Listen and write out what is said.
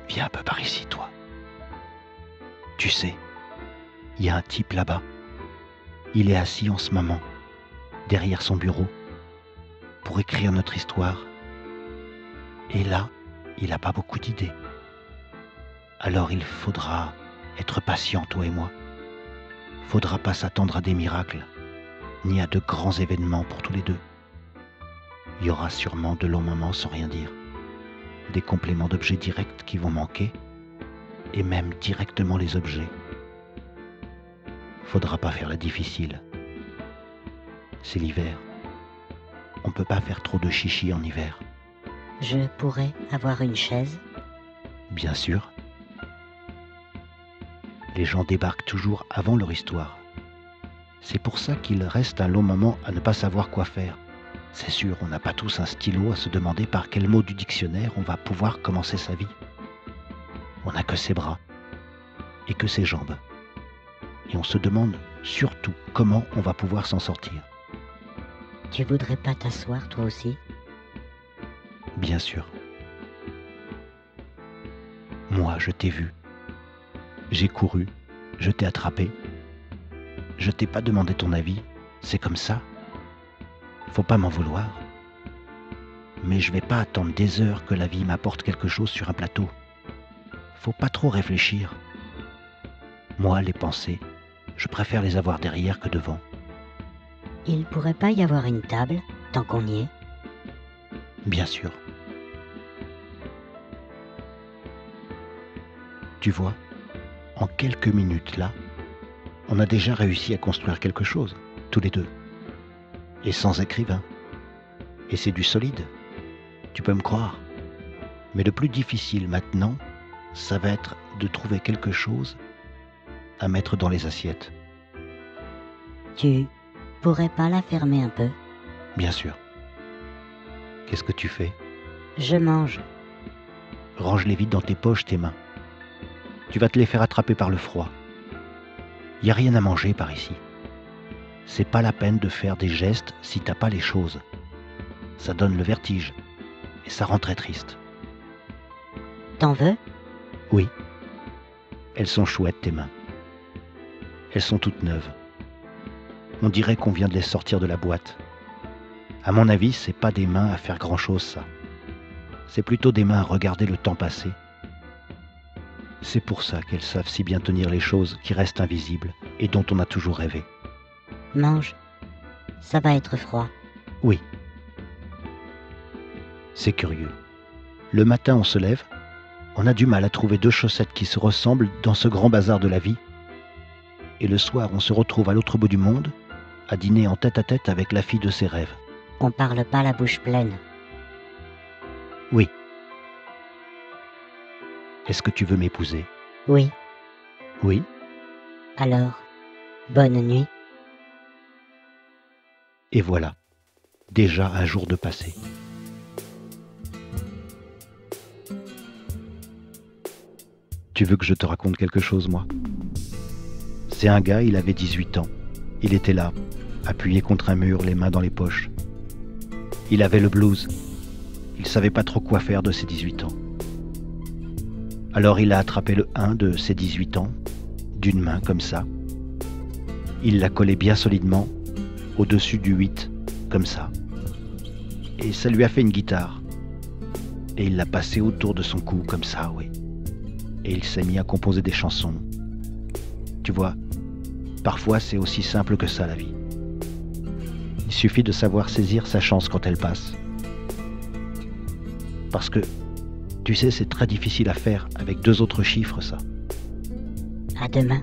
Viens un peu par ici, toi. Tu sais, il y a un type là-bas. Il est assis en ce moment, derrière son bureau, pour écrire notre histoire. Et là, il n'a pas beaucoup d'idées. Alors il faudra être patient, toi et moi. Faudra pas s'attendre à des miracles, ni à de grands événements pour tous les deux. Il y aura sûrement de longs moments sans rien dire, des compléments d'objets directs qui vont manquer, et même directement les objets. Faudra pas faire la difficile. C'est l'hiver. On peut pas faire trop de chichi en hiver. Je pourrais avoir une chaise? Bien sûr. Les gens débarquent toujours avant leur histoire. C'est pour ça qu'il reste un long moment à ne pas savoir quoi faire. C'est sûr, on n'a pas tous un stylo à se demander par quel mot du dictionnaire on va pouvoir commencer sa vie. On n'a que ses bras et que ses jambes. Et on se demande surtout comment on va pouvoir s'en sortir. Tu voudrais pas t'asseoir toi aussi? Bien sûr. Moi, je t'ai vu. J'ai couru, je t'ai attrapé. Je t'ai pas demandé ton avis, c'est comme ça. Faut pas m'en vouloir. Mais je vais pas attendre des heures que la vie m'apporte quelque chose sur un plateau. Faut pas trop réfléchir. Moi, les pensées, je préfère les avoir derrière que devant. Il pourrait pas y avoir une table, tant qu'on y est? Bien sûr. Tu vois, en quelques minutes là, on a déjà réussi à construire quelque chose, tous les deux. Et sans écrivain. Et c'est du solide. Tu peux me croire. Mais le plus difficile maintenant, ça va être de trouver quelque chose à mettre dans les assiettes. Tu pourrais pas la fermer un peu? Bien sûr. Qu'est-ce que tu fais? Je mange. Range-les vite dans tes poches, tes mains. Tu vas te les faire attraper par le froid. Y a rien à manger par ici. C'est pas la peine de faire des gestes si t'as pas les choses. Ça donne le vertige et ça rend très triste. T'en veux? Oui. Elles sont chouettes, tes mains. Elles sont toutes neuves. On dirait qu'on vient de les sortir de la boîte. À mon avis, c'est pas des mains à faire grand-chose, ça. C'est plutôt des mains à regarder le temps passer. C'est pour ça qu'elles savent si bien tenir les choses qui restent invisibles et dont on a toujours rêvé. Mange. Ça va être froid. Oui. C'est curieux. Le matin, on se lève, on a du mal à trouver deux chaussettes qui se ressemblent dans ce grand bazar de la vie. Et le soir, on se retrouve à l'autre bout du monde, à dîner en tête-à-tête avec la fille de ses rêves. On parle pas la bouche pleine. Oui. Est-ce que tu veux m'épouser? Oui. Oui. Alors, bonne nuit. Et voilà, déjà un jour de passé. Tu veux que je te raconte quelque chose, moi? C'est un gars, il avait 18 ans. Il était là, appuyé contre un mur, les mains dans les poches. Il avait le blues. Il savait pas trop quoi faire de ses 18 ans. Alors il a attrapé le 1 de ses 18 ans, d'une main comme ça. Il l'a collé bien solidement au-dessus du 8, comme ça. Et ça lui a fait une guitare. Et il l'a passé autour de son cou, comme ça, oui. Et il s'est mis à composer des chansons. Tu vois, parfois c'est aussi simple que ça, la vie. Il suffit de savoir saisir sa chance quand elle passe. Parce que, tu sais, c'est très difficile à faire avec deux autres chiffres, ça. À demain.